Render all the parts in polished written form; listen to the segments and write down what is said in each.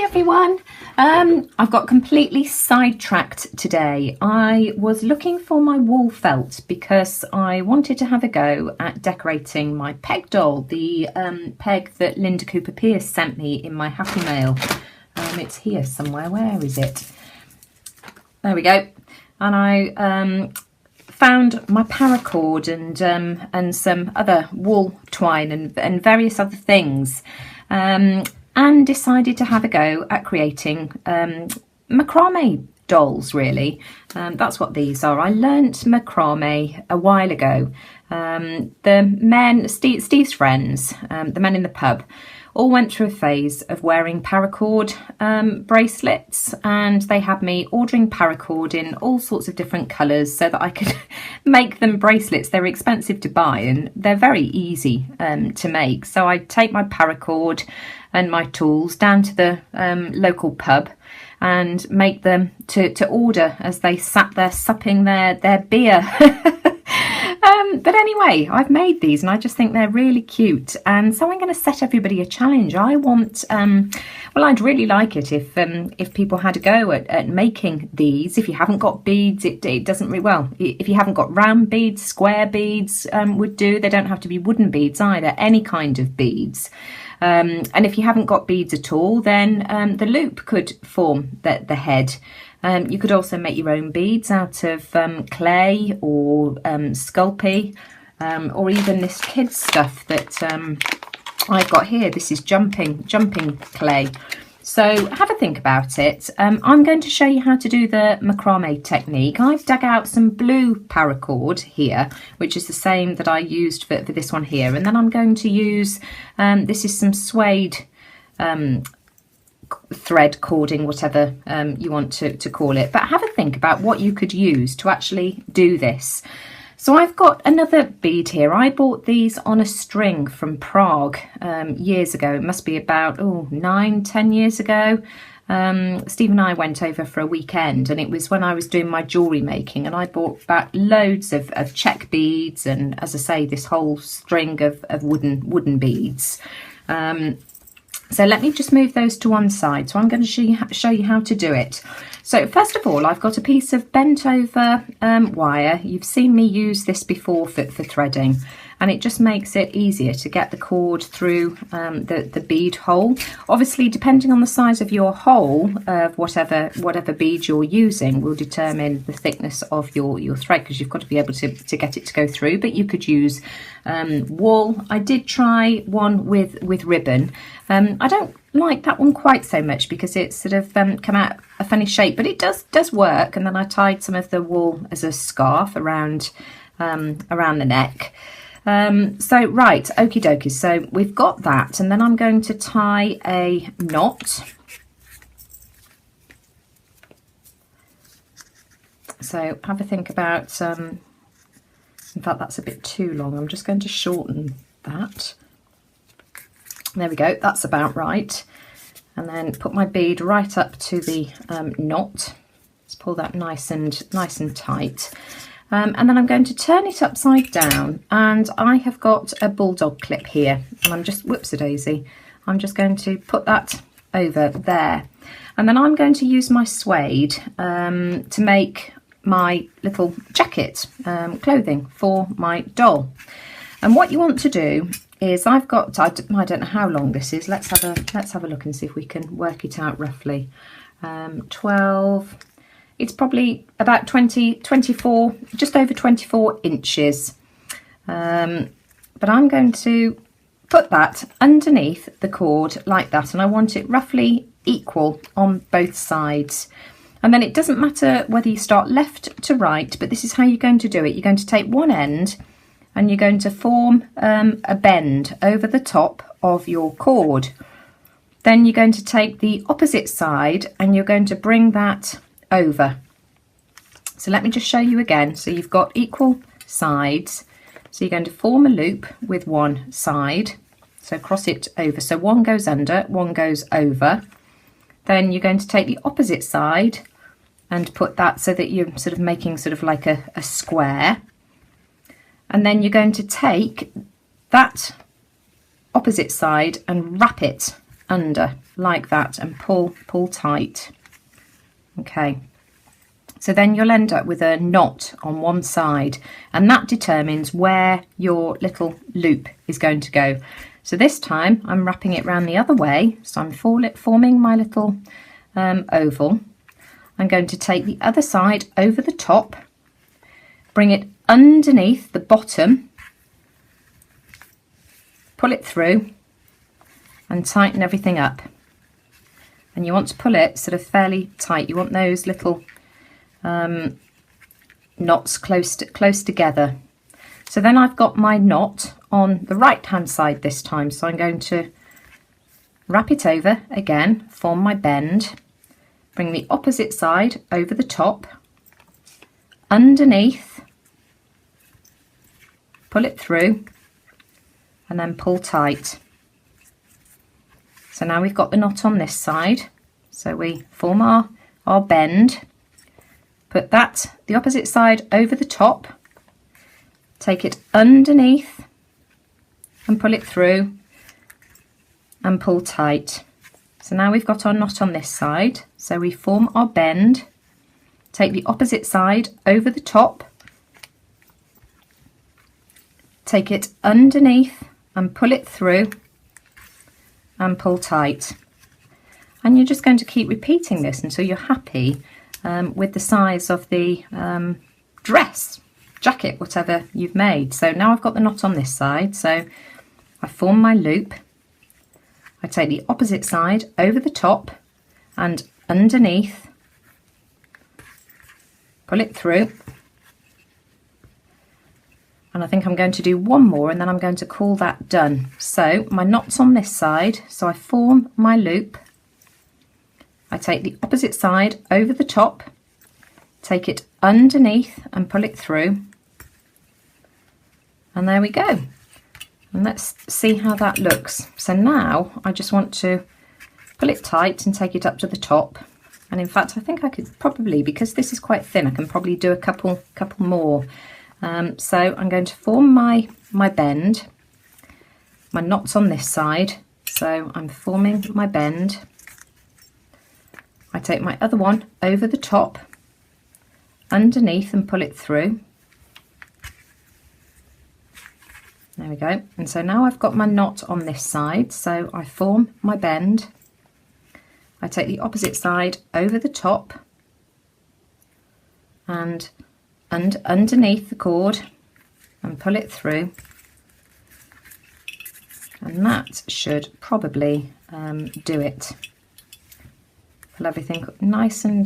everyone. I've got completely sidetracked today. I was looking for my wool felt because I wanted to have a go at decorating my peg doll, the peg that Linda Cooper Pierce sent me in my Happy Mail. It's here somewhere. Where is it? There we go. And I found my paracord and some other wool twine and various other things. And decided to have a go at creating macrame dolls, really. That's what these are. I learnt macrame a while ago. The men, Steve's friends, the men in the pub, all went through a phase of wearing paracord bracelets, and they had me ordering paracord in all sorts of different colours so that I could make them bracelets. They're expensive to buy and they're very easy to make. So I take my paracord and my tools down to the local pub and make them to order as they sat there supping their beer. But anyway, I've made these and I just think they're really cute, and so I'm going to set everybody a challenge. I want, well, I'd really like it if people had a go at making these. If you haven't got beads, it doesn't really, well, if you haven't got round beads, square beads would do. They don't have to be wooden beads either, any kind of beads. And if you haven't got beads at all, then the loop could form the head. You could also make your own beads out of clay or Sculpey, or even this kids stuff that I've got here. This is jumping clay. So have a think about it. I'm going to show you how to do the macrame technique. I've dug out some blue paracord here, which is the same that I used for this one here. And then I'm going to use, this is some suede thread cording, whatever you want to call it. But have a think about what you could use to actually do this. So I've got another bead here. I bought these on a string from Prague years ago. It must be about 9-10 years ago. Steve and I went over for a weekend, and it was when I was doing my jewellery making, and I bought back loads of check beads and, as I say, this whole string of wooden beads. So let me just move those to one side. So I'm going to show you how to do it. So first of all, I've got a piece of bent over wire. You've seen me use this before for threading, and it just makes it easier to get the cord through the bead hole. Obviously, depending on the size of your hole, of whatever bead you're using will determine the thickness of your thread, because you've got to be able to get it to go through. But you could use wool. I did try one with ribbon. I don't like that one quite so much because it's sort of come out a funny shape, but it does work. And then I tied some of the wool as a scarf around the neck. So right, okie dokie, so we've got that, and then I'm going to tie a knot. So have a think about, in fact that's a bit too long, I'm just going to shorten that. There we go, that's about right. And then put my bead right up to the knot. Let's pull that nice and tight. And then I'm going to turn it upside down, and I have got a bulldog clip here, and I'm just, whoops-a-daisy, I'm just going to put that over there. And then I'm going to use my suede to make my little jacket clothing for my doll. And what you want to do is, I've got, I don't know how long this is, let's have a look and see if we can work it out roughly. 12, it's probably about 24, just over 24 inches. But I'm going to put that underneath the cord like that, and I want it roughly equal on both sides. And then it doesn't matter whether you start left to right, but this is how you're going to do it. You're going to take one end and you're going to form a bend over the top of your cord. Then you're going to take the opposite side and you're going to bring that over. So let me just show you again. So you've got equal sides. So you're going to form a loop with one side. So cross it over. So one goes under, one goes over. Then you're going to take the opposite side and put that so that you're sort of making sort of like a square. And then you're going to take that opposite side and wrap it under like that and pull tight. Okay, so then you'll end up with a knot on one side, and that determines where your little loop is going to go. So this time I'm wrapping it round the other way, so I'm forming my little oval. I'm going to take the other side over the top, bring it underneath the bottom, pull it through and tighten everything up. And you want to pull it sort of fairly tight. You want those little knots close together. So then I've got my knot on the right hand side this time, so I'm going to wrap it over again, form my bend, bring the opposite side over the top, underneath, pull it through and then pull tight. So now we've got the knot on this side, so we form our bend, put the opposite side over the top, take it underneath and pull it through and pull tight. So now we've got our knot on this side, so we form our bend, take the opposite side over the top, take it underneath and pull it through and pull tight. And you're just going to keep repeating this until you're happy with the size of the dress, jacket, whatever you've made. So now I've got the knot on this side, so I form my loop, I take the opposite side over the top and underneath, pull it through, and I think I'm going to do one more and then I'm going to call that done. So my knot's on this side, so I form my loop, I take the opposite side over the top, take it underneath and pull it through, and there we go. And let's see how that looks. So now I just want to pull it tight and take it up to the top. And in fact, I think I could probably, because this is quite thin, I can probably do a couple more. So I'm going to form my bend. My knot's on this side, so I'm forming my bend. I take my other one over the top, underneath and pull it through. There we go. And so now I've got my knot on this side, so I form my bend. I take the opposite side over the top and underneath the cord and pull it through. And that should probably do it. Pull everything nice and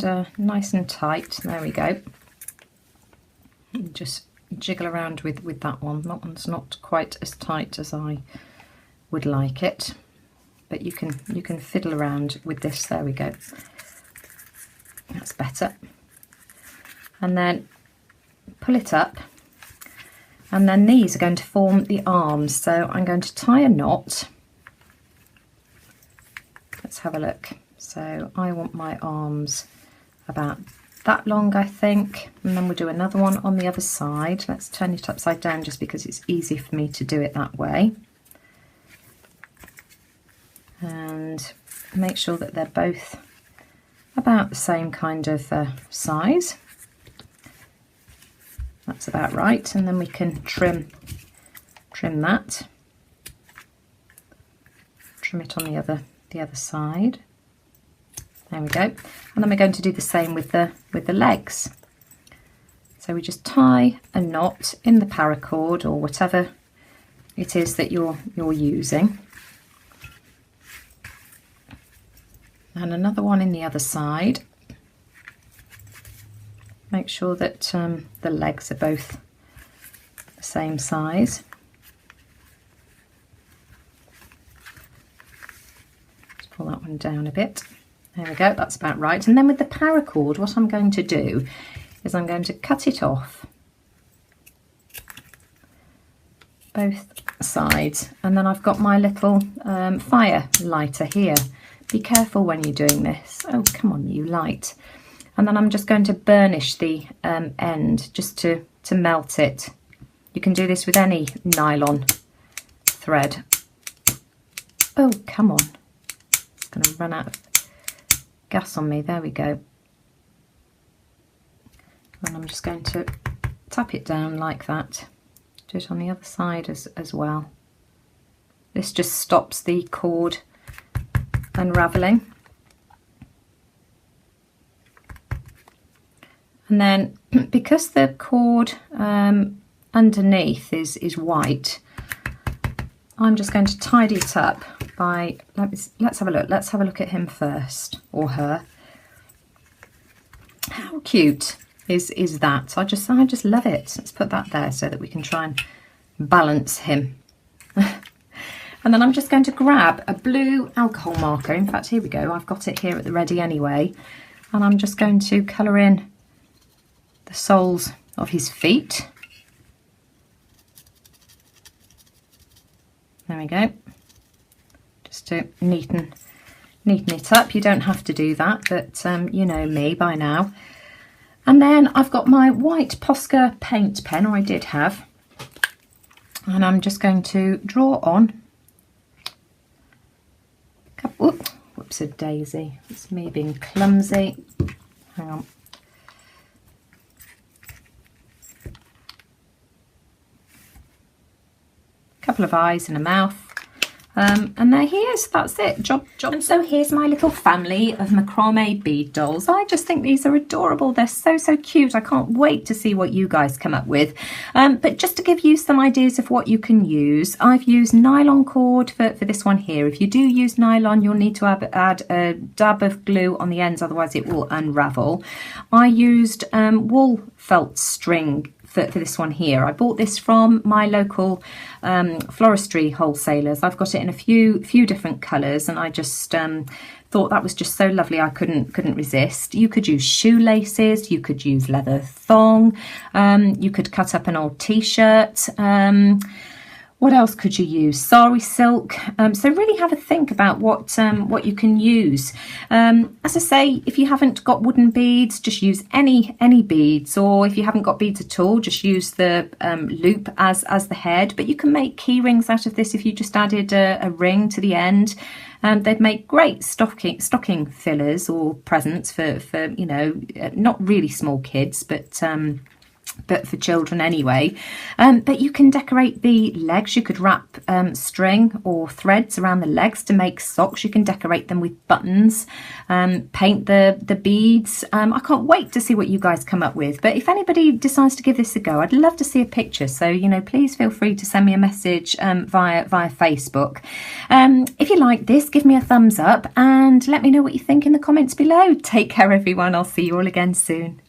tight. There we go. Just jiggle around with that one. That one's not quite as tight as I would like it, but you can fiddle around with this. There we go. That's better. And then pull it up, and then these are going to form the arms. So I'm going to tie a knot. Let's have a look. So I want my arms about that long, I think, and then we'll do another one on the other side. Let's turn it upside down just because it's easy for me to do it that way, and make sure that they're both about the same kind of size. That's about right, and then we can trim that, trim it on the other side. There we go. And then we're going to do the same with the legs. So we just tie a knot in the paracord or whatever it is that you're using. And another one in the other side. Make sure that the legs are both the same size. Let's pull that one down a bit. There we go, that's about right. And then with the paracord, what I'm going to do is I'm going to cut it off both sides, and then I've got my little fire lighter here. Be careful when you're doing this. Oh, come on, you light. And then I'm just going to burnish the end just to melt it. You can do this with any nylon thread. Oh, come on. going to run out of gas on me. There we go. And I'm just going to tap it down like that. Do it on the other side as well. This just stops the cord unraveling. And then because the cord underneath is white, I'm just going to tidy it up by, let's have a look. Let's have a look at him first, or her. How cute is that? I just love it. Let's put that there so that we can try and balance him. And then I'm just going to grab a blue alcohol marker. In fact, here we go. I've got it here at the ready anyway. And I'm just going to colour in the soles of his feet. There we go. Just to neaten it up. You don't have to do that, but you know me by now. And then I've got my white Posca paint pen, or I did have. And I'm just going to draw on. Whoops a daisy. It's me being clumsy. Hang on. Couple of eyes and a mouth. And there he is. That's it. Job. And so here's my little family of macrame bead dolls. I just think these are adorable. They're so cute. I can't wait to see what you guys come up with. But just to give you some ideas of what you can use, I've used nylon cord for this one here. If you do use nylon, you'll need to add a dab of glue on the ends, otherwise it will unravel. I used wool felt string for this one here. I bought this from my local floristry wholesalers. I've got it in a few different colours, and I just thought that was just so lovely. I couldn't resist. You could use shoelaces, you could use leather thong, you could cut up an old t-shirt. What else could you use? Sari silk. So really have a think about what you can use. As I say, if you haven't got wooden beads, just use any beads, or if you haven't got beads at all, just use the loop as the head. But you can make key rings out of this if you just added a ring to the end. They'd make great stocking fillers or presents for you know, not really small kids, but for children anyway. But you can decorate the legs. You could wrap string or threads around the legs to make socks. You can decorate them with buttons, paint the beads. I can't wait to see what you guys come up with. But if anybody decides to give this a go, I'd love to see a picture. So, you know, please feel free to send me a message via Facebook. If you like this, give me a thumbs up and let me know what you think in the comments below. Take care, everyone. I'll see you all again soon.